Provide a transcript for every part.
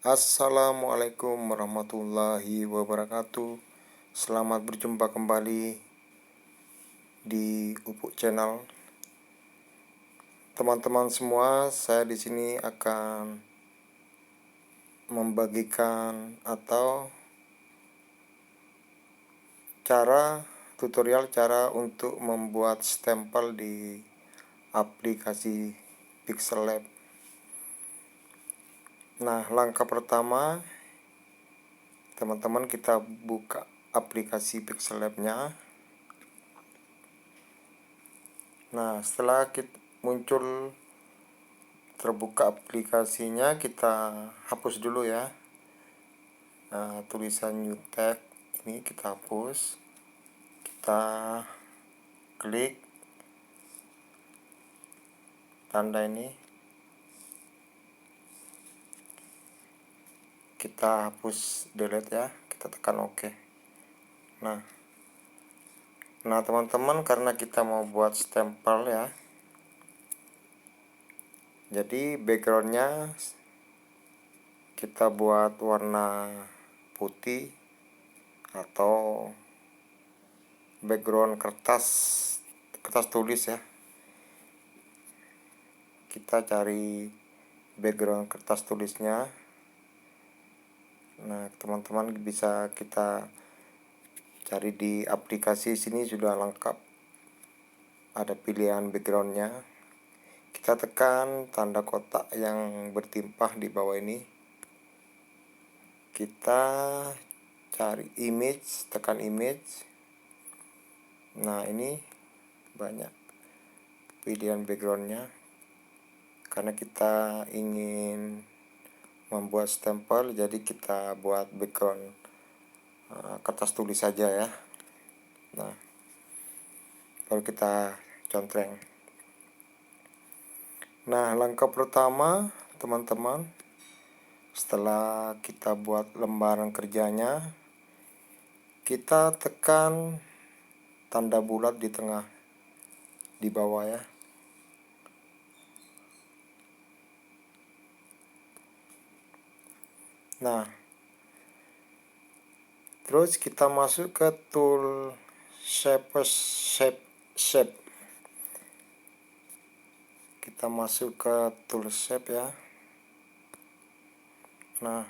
Assalamualaikum warahmatullahi wabarakatuh. Selamat berjumpa kembali di Upuk Channel. Teman-teman semua, saya di sini akan membagikan atau tutorial cara untuk membuat stempel di aplikasi Pixel Lab. Nah, langkah pertama, teman-teman, kita buka aplikasi Pixel Lab-nya. Nah, setelah muncul terbuka aplikasinya, kita hapus dulu ya. Nah, tulisan new tag ini kita hapus. Kita klik tanda ini, kita hapus delete ya, kita tekan OK. Nah teman-teman, karena kita mau buat stempel ya, jadi backgroundnya kita buat warna putih atau background kertas tulis ya. Kita cari background kertas tulisnya. Nah teman-teman, bisa kita cari di aplikasi sini, sudah lengkap, ada pilihan backgroundnya. Kita tekan tanda kotak yang bertimpah di bawah ini, kita cari image, tekan image. Nah ini banyak pilihan backgroundnya, karena kita ingin membuat stempel, jadi kita buat background kertas tulis saja ya. Nah baru kita contreng. Nah langkah pertama teman-teman, setelah kita buat lembaran kerjanya, kita tekan tanda bulat di tengah, di bawah ya. Nah terus kita masuk ke tool shape. Kita masuk ke tool shape ya. Nah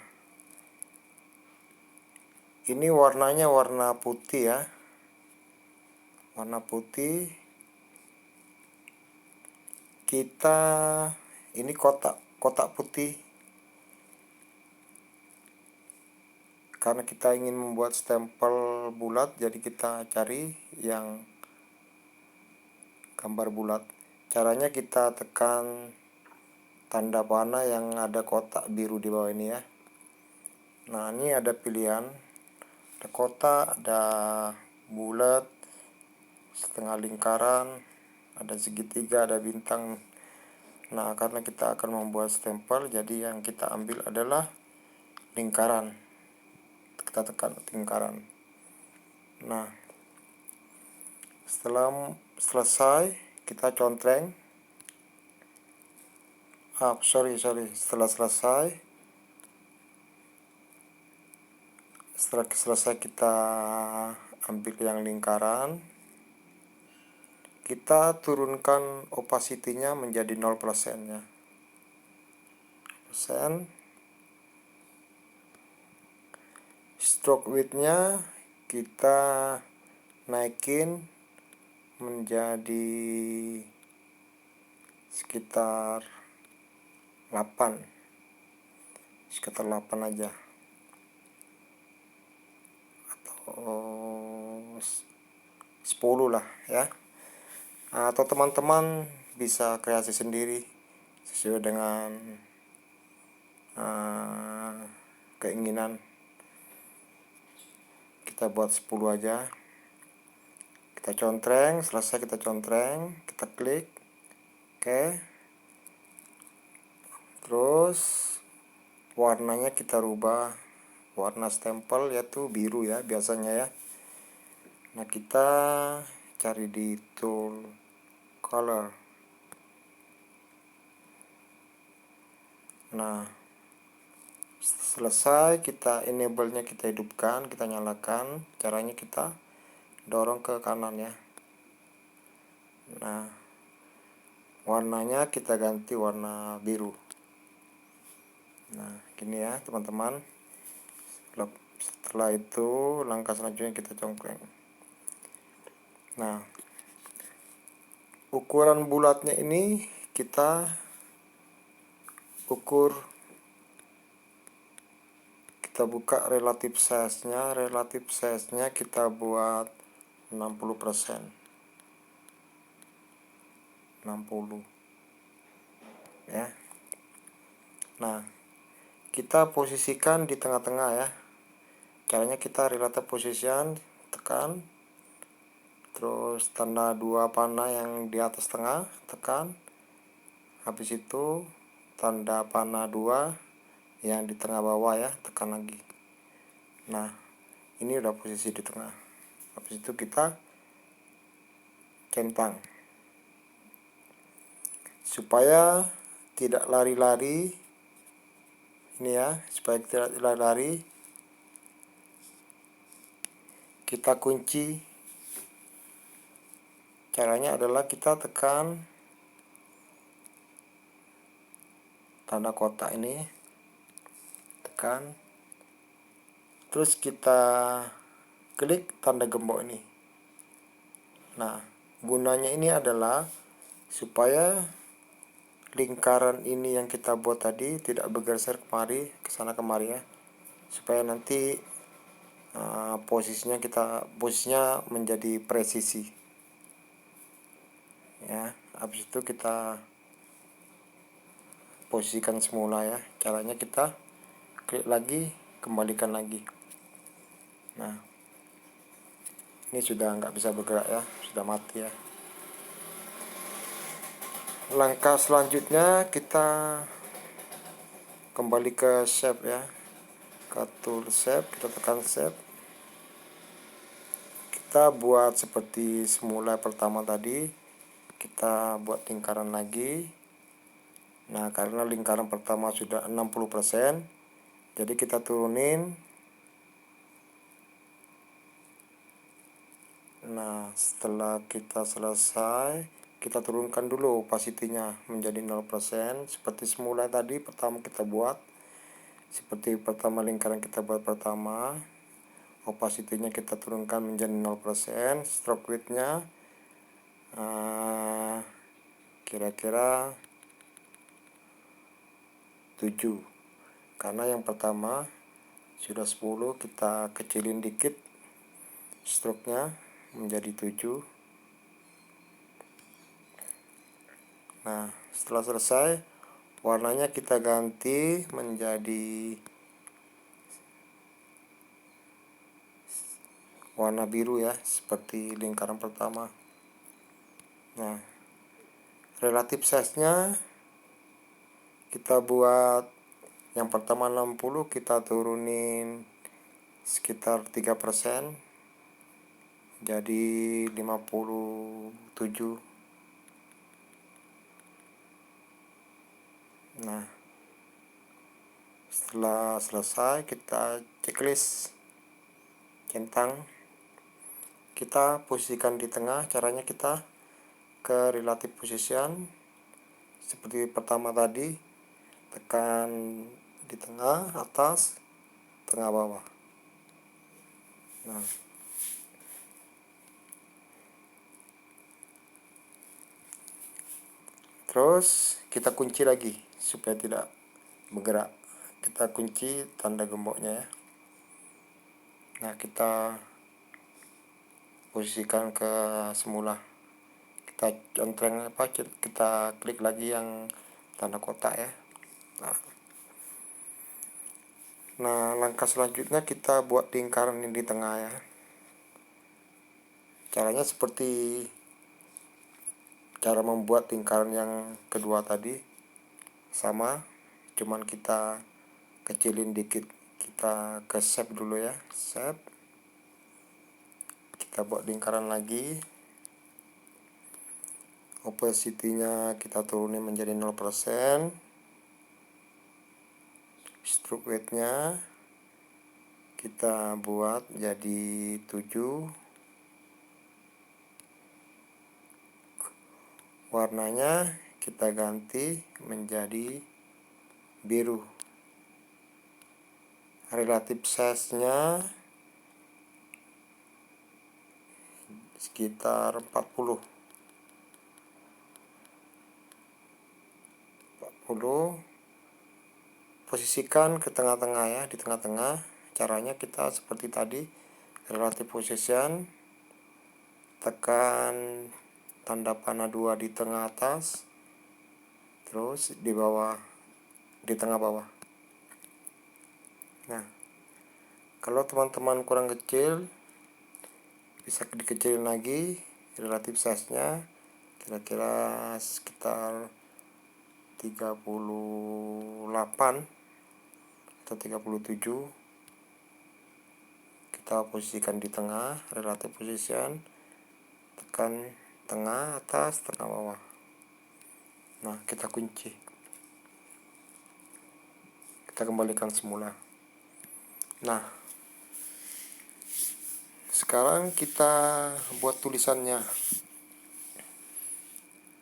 ini warnanya warna putih ya, warna putih. Kita ini kotak putih, karena kita ingin membuat stempel bulat, jadi kita cari yang gambar bulat. Caranya kita tekan tanda panah yang ada kotak biru di bawah ini ya. Nah ini ada pilihan, ada kotak, ada bulat, setengah lingkaran, ada segitiga, ada bintang. Nah karena kita akan membuat stempel, jadi yang kita ambil adalah lingkaran. Kita tekan lingkaran. Nah setelah selesai, kita contreng. Setelah selesai kita ambil yang lingkaran, kita turunkan opacity-nya menjadi 0% ya. Stroke width-nya kita naikin menjadi sekitar 8 aja, atau 10 lah ya. Atau teman-teman bisa kreasi sendiri sesuai dengan keinginan. Kita buat 10 aja. Kita contreng, selesai kita contreng, kita klik oke. Terus warnanya kita rubah, warna stempel yaitu biru ya biasanya ya. Nah kita cari di tool color. Nah Selesai, kita enable-nya kita hidupkan, kita nyalakan. Caranya kita dorong ke kanan ya. Nah, warnanya kita ganti warna biru. Nah, gini ya teman-teman. Setelah itu langkah selanjutnya kita congkleng. Nah, ukuran bulatnya ini kita ukur, kita buka relative size-nya. Relative size-nya kita buat 60%. 60 ya. Nah, kita posisikan di tengah-tengah ya. Caranya kita relative position, tekan, terus tanda 2 panah yang di atas tengah, tekan. Habis itu tanda panah 2 yang di tengah bawah ya, tekan lagi. Nah, ini udah posisi di tengah. Habis itu kita centang supaya tidak lari-lari. Ini ya, supaya tidak lari-lari, kita kunci. Caranya adalah kita tekan tanda kotak ini, tekan, terus kita klik tanda gembok ini. Nah, gunanya ini adalah supaya lingkaran ini yang kita buat tadi tidak bergeser kemari, ke sana kemari ya, supaya nanti posisinya menjadi presisi ya. Habis itu kita posisikan semula ya. Caranya kita klik lagi, kembalikan lagi. Nah, ini sudah nggak bisa bergerak ya, sudah mati ya. Langkah selanjutnya kita kembali ke shape ya, ke tool shape, kita tekan shape, kita buat seperti semula pertama tadi, kita buat lingkaran lagi. Nah, karena lingkaran pertama sudah 60%, jadi kita turunin. Nah, setelah kita selesai, kita turunkan dulu opacity-nya menjadi 0%, seperti semula tadi pertama kita buat. Seperti pertama lingkaran kita buat pertama, opacity-nya kita turunkan menjadi 0%, stroke width-nya kira-kira 7. Karena yang pertama sudah 10, kita kecilin dikit stroke-nya menjadi 7. Nah, setelah selesai, warnanya kita ganti menjadi warna biru ya, seperti lingkaran pertama. Nah, relative size-nya kita buat yang pertama 60, kita turunin sekitar 3%, jadi 57. Nah, setelah selesai kita checklist, centang, kita posisikan di tengah. Caranya kita ke relative position seperti pertama tadi, tekan di tengah, atas, tengah, bawah. Nah, terus kita kunci lagi supaya tidak bergerak. Kita kunci tanda gemboknya ya. Nah, kita posisikan ke semula. Kita contreng kita klik lagi yang tanda kotak ya. Nah, langkah selanjutnya kita buat lingkaran ini di tengah ya. Caranya seperti cara membuat lingkaran yang kedua tadi, sama, cuman kita kecilin dikit. Kita ke shape dulu ya, shape, kita buat lingkaran lagi, opacity-nya kita turunin menjadi 0%, stroke weight-nya kita buat jadi 7. Warnanya kita ganti menjadi biru. Relatif size-nya sekitar 40. Posisikan ke tengah-tengah ya, di tengah-tengah. Caranya kita seperti tadi, relative position, tekan tanda panah 2 di tengah atas, terus di bawah, di tengah bawah. Nah, kalau teman-teman kurang kecil, bisa dikecilin lagi relatif size-nya, kira-kira sekitar 38 atau 37. Kita posisikan di tengah, relative position, tekan tengah atas, tengah bawah. Nah, kita kunci, kita kembalikan semula. Nah, sekarang kita buat tulisannya.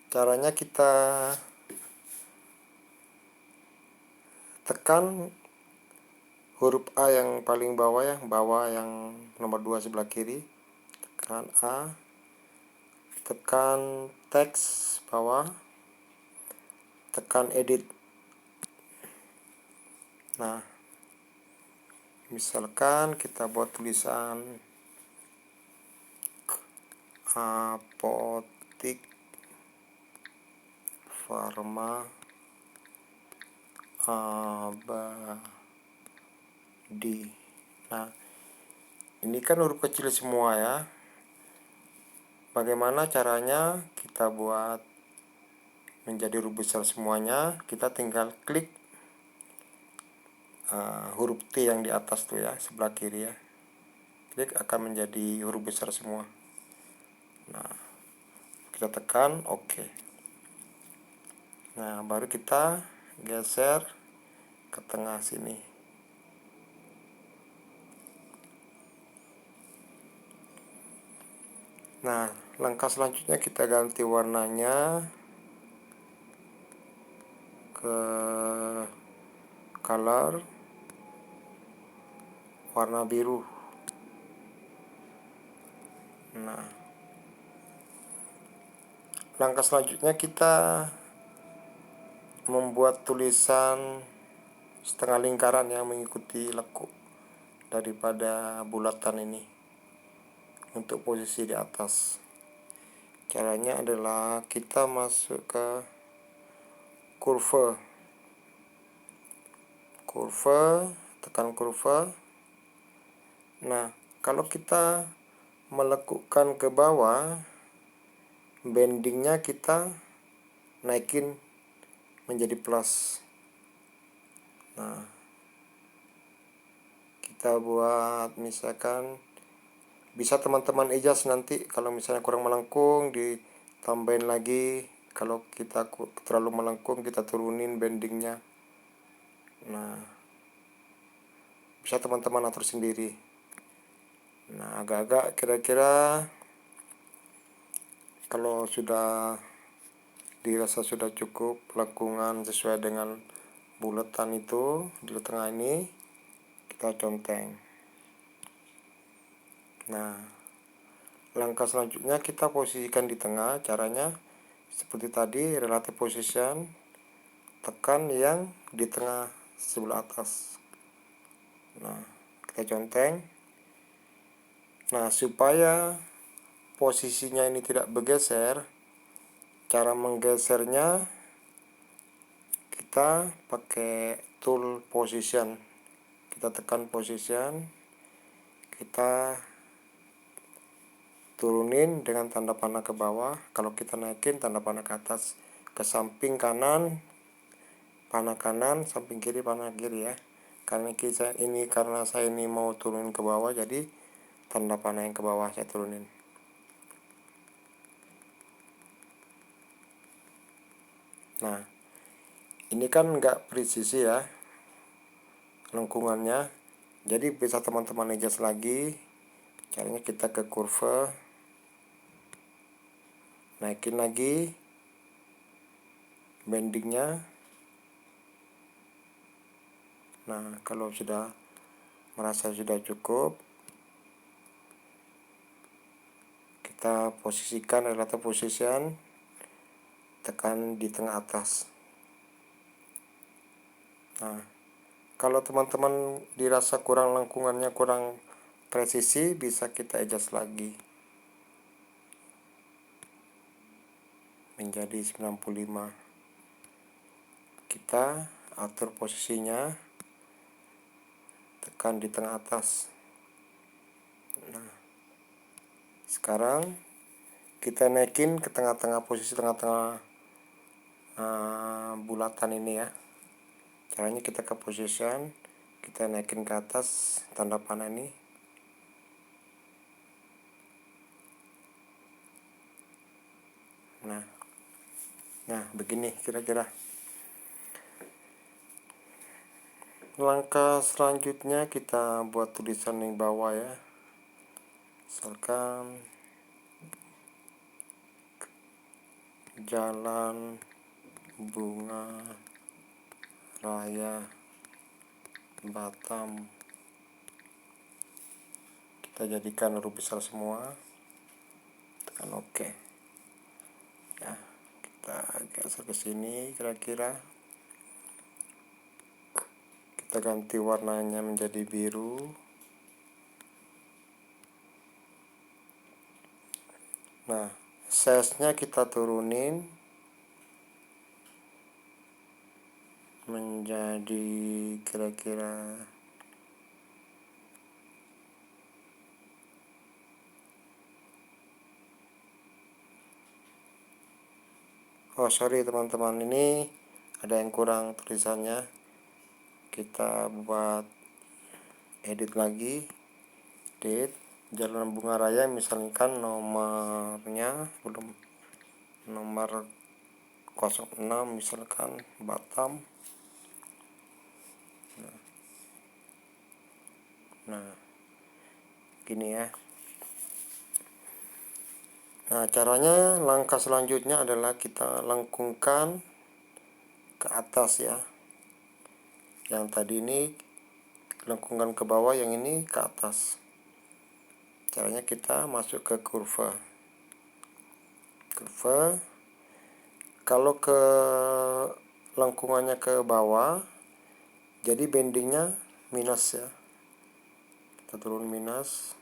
Caranya kita tekan huruf A yang paling bawah ya, bawah yang nomor 2 sebelah kiri. Tekan A, tekan teks bawah, tekan edit. Nah, misalkan kita buat tulisan apotik farma abadi. Nah, ini kan huruf kecil semua ya. Bagaimana caranya kita buat menjadi huruf besar semuanya? Kita tinggal klik huruf T yang di atas tuh ya, sebelah kiri ya. Klik, akan menjadi huruf besar semua. Nah, kita tekan OK. Nah, baru kita geser ke tengah sini. Nah, langkah selanjutnya kita ganti warnanya ke color warna biru. Nah, langkah selanjutnya kita membuat tulisan setengah lingkaran yang mengikuti lekuk daripada bulatan ini untuk posisi di atas. Caranya adalah kita masuk ke kurva, tekan kurva. Nah, kalau kita melekukkan ke bawah, bendingnya kita naikin menjadi plus. Nah, kita buat misalkan, bisa teman-teman adjust nanti kalau misalnya kurang melengkung ditambahin lagi. Kalau kita terlalu melengkung kita turunin bendingnya. Nah, bisa teman-teman atur sendiri. Nah, agak-agak kira-kira kalau sudah dirasa sudah cukup lengkungan sesuai dengan bulatan itu di tengah ini, kita conteng. Nah, langkah selanjutnya kita posisikan di tengah. Caranya seperti tadi, relative position, tekan yang di tengah sebelah atas. Nah, kita conteng. Nah, supaya posisinya ini tidak bergeser, cara menggesernya kita pakai tool position. Kita tekan position, kita turunin dengan tanda panah ke bawah. Kalau kita naikin, tanda panah ke atas. Ke samping kanan, panah kanan, samping kiri, panah kiri ya. Karena saya ini mau turun ke bawah, jadi tanda panah yang ke bawah saya turunin. Nah, ini kan nggak presisi ya. lengkungannya. Jadi bisa teman-teman adjust lagi. Caranya kita ke kurva, naikin lagi bendingnya. Nah, kalau sudah merasa sudah cukup, kita posisikan relative position, tekan di tengah atas. Nah, kalau teman-teman dirasa kurang lengkungannya, kurang presisi, bisa kita adjust lagi menjadi 95. Kita atur posisinya, tekan di tengah atas. Nah, sekarang kita naikin ke tengah-tengah, posisi tengah-tengah bulatan ini ya. Caranya kita ke position, kita naikin ke atas tanda panah ini. Nah begini kira-kira. Langkah selanjutnya kita buat tulisan di bawah ya. Misalkan Jalan Bunga Raya Batam. Kita jadikan huruf besar semua, tekan OK ya. Kita geser ke sini kira-kira. Kita ganti warnanya menjadi biru. Nah, size-nya kita turunin menjadi kira-kira sorry teman-teman, ini ada yang kurang tulisannya. Kita buat edit lagi, edit Jalan Bunga Raya, misalkan nomornya belum, nomor 06 misalkan Batam. Nah gini ya. Nah, caranya langkah selanjutnya adalah kita lengkungkan ke atas ya. Yang tadi ini lengkungkan ke bawah, yang ini ke atas. Caranya kita masuk ke kurva. Kalau ke lengkungannya ke bawah, jadi bendingnya minus ya. Kita turun minus.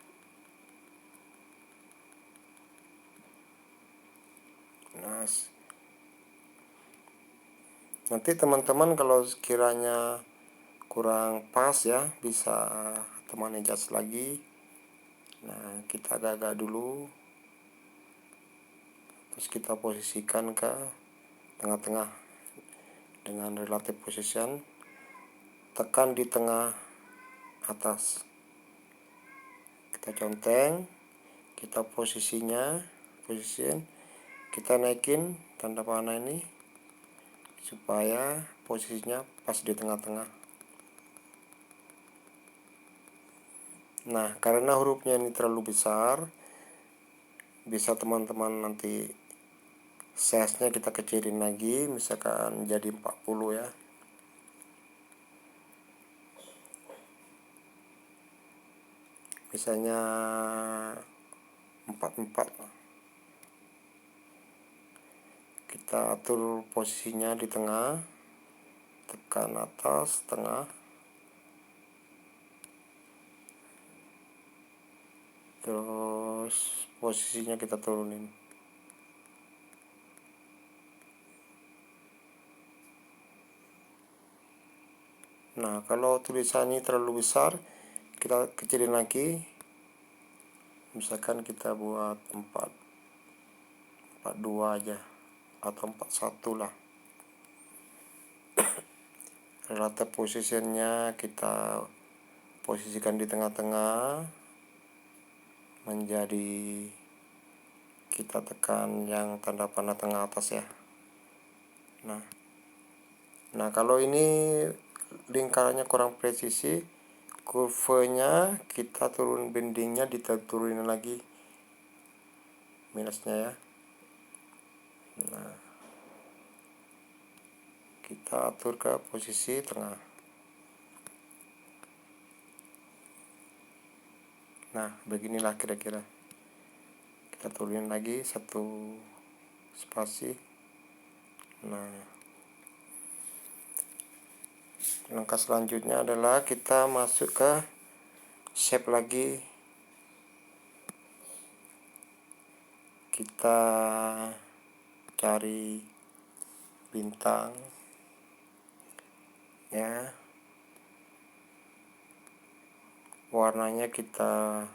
Nanti teman-teman kalau sekiranya kurang pas ya, bisa teman adjust lagi. Nah, kita agak-agak dulu, terus kita posisikan ke tengah-tengah dengan relative position, tekan di tengah atas. Kita conteng, kita position, kita naikin tanda panah ini supaya posisinya pas di tengah-tengah. Nah, karena hurufnya ini terlalu besar, bisa teman-teman nanti size-nya kita kecilin lagi, misalkan jadi 40 ya. Misalnya 44. Kita atur posisinya di tengah, tekan atas, tengah, terus posisinya kita turunin. Nah, kalau tulisan ini terlalu besar, kita kecilin lagi. Misalkan kita buat 42 aja, atau 41 lah. Relative positionnya kita posisikan di tengah-tengah, menjadi kita tekan yang tanda panah tengah atas ya. Nah kalau ini lingkarannya kurang presisi, kurvanya kita turun, bendingnya diturunin lagi minusnya ya. Nah, kita atur ke posisi tengah. Nah, beginilah kira-kira. Kita turunin lagi satu spasi. Nah, langkah selanjutnya adalah kita masuk ke shape lagi. Kita cari bintang ya, warnanya kita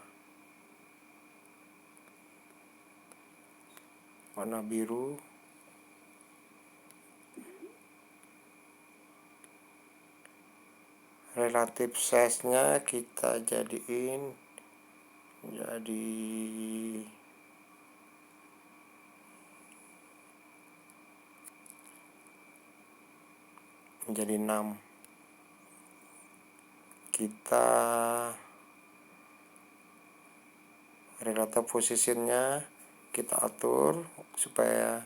warna biru. Relatif size-nya kita jadiin menjadi 6. Kita relatif positionnya kita atur supaya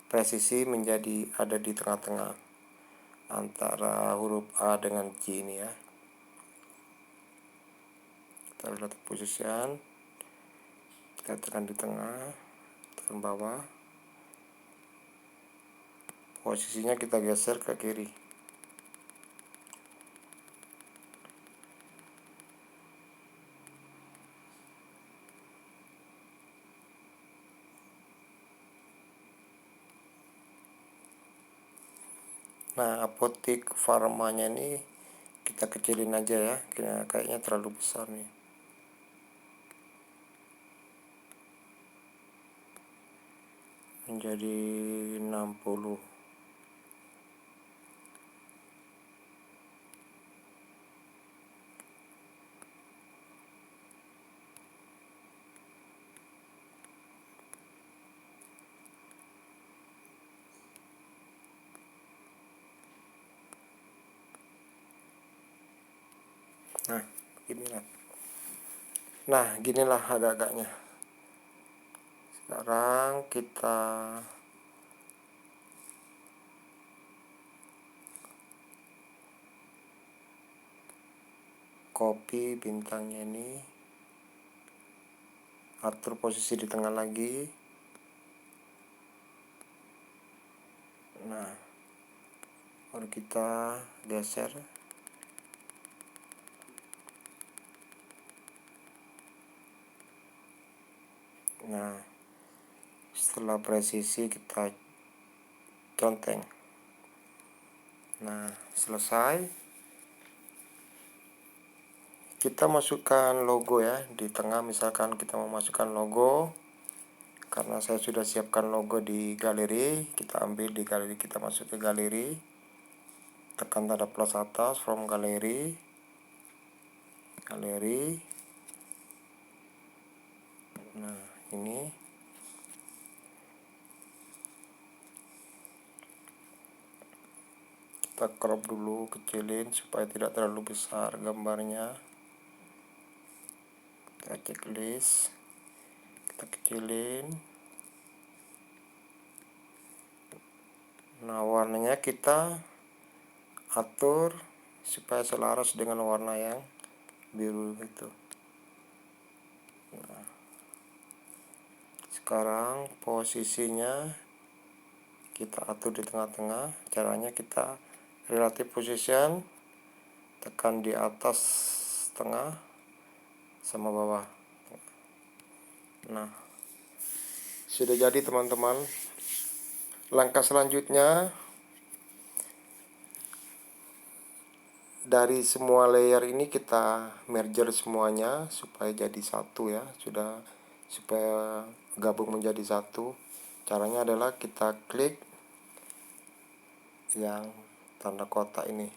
presisi menjadi ada di tengah-tengah antara huruf A dengan J ini ya. Kita relatif position, kita tekan di tengah, tekan bawah, posisinya kita geser ke kiri. Nah, apotik farmanya ini kita kecilin aja ya, kayaknya terlalu besar nih. Menjadi 60. Nah, inilah. Nah, ginilah agak-agaknya. Sekarang kita copy bintangnya ini, atur posisi di tengah lagi. Nah, baru kita geser. Nah, setelah presisi kita conteng. Nah, selesai. Kita masukkan logo ya di tengah. Misalkan kita mau masukkan logo, karena saya sudah siapkan logo di galeri, kita ambil di galeri, kita masuk ke galeri, tekan tanda plus atas, from galeri. Nah, ini kita crop dulu, kecilin supaya tidak terlalu besar gambarnya. Kita checklist, kita kecilin. Nah, warnanya kita atur supaya selaras dengan warna yang biru itu. Nah, sekarang posisinya kita atur di tengah-tengah. Caranya kita relative position, tekan di atas tengah sama bawah. Nah, sudah jadi teman-teman. Langkah selanjutnya, dari semua layer ini kita merger semuanya supaya jadi satu ya, supaya gabung menjadi satu. Caranya adalah kita klik yang tanda kotak ini.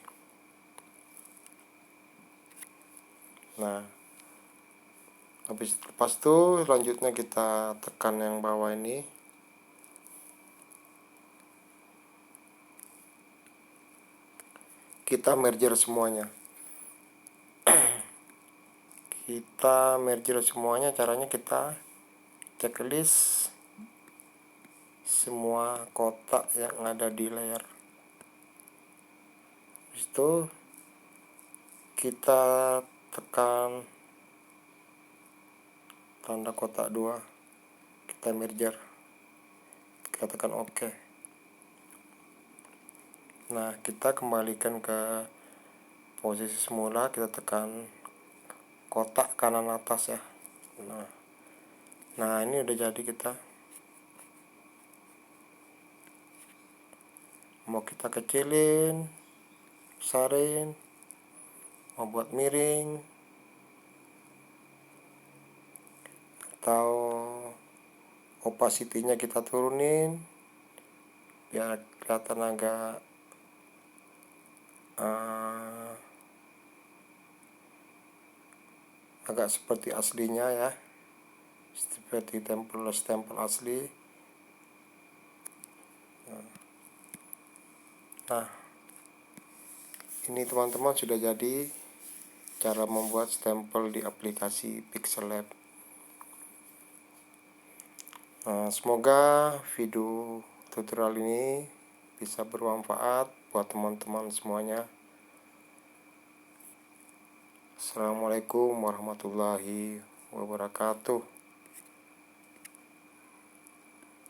Nah, lepas itu selanjutnya kita tekan yang bawah ini. kita merger semuanya. Caranya kita checklist semua kotak yang ada di layar. Habis itu kita tekan tanda kotak 2, kita merger, kita tekan OK. Nah, kita kembalikan ke posisi semula, kita tekan kotak kanan atas ya. Nah ini udah jadi. Kita mau kita kecilin, besarin, mau buat miring, atau opacity-nya kita turunin biar kelihatan agak seperti aslinya ya, seperti stempel asli. Nah, ini teman-teman sudah jadi cara membuat stempel di aplikasi Pixel Lab. Nah, semoga video tutorial ini bisa bermanfaat buat teman-teman semuanya. Assalamualaikum warahmatullahi wabarakatuh.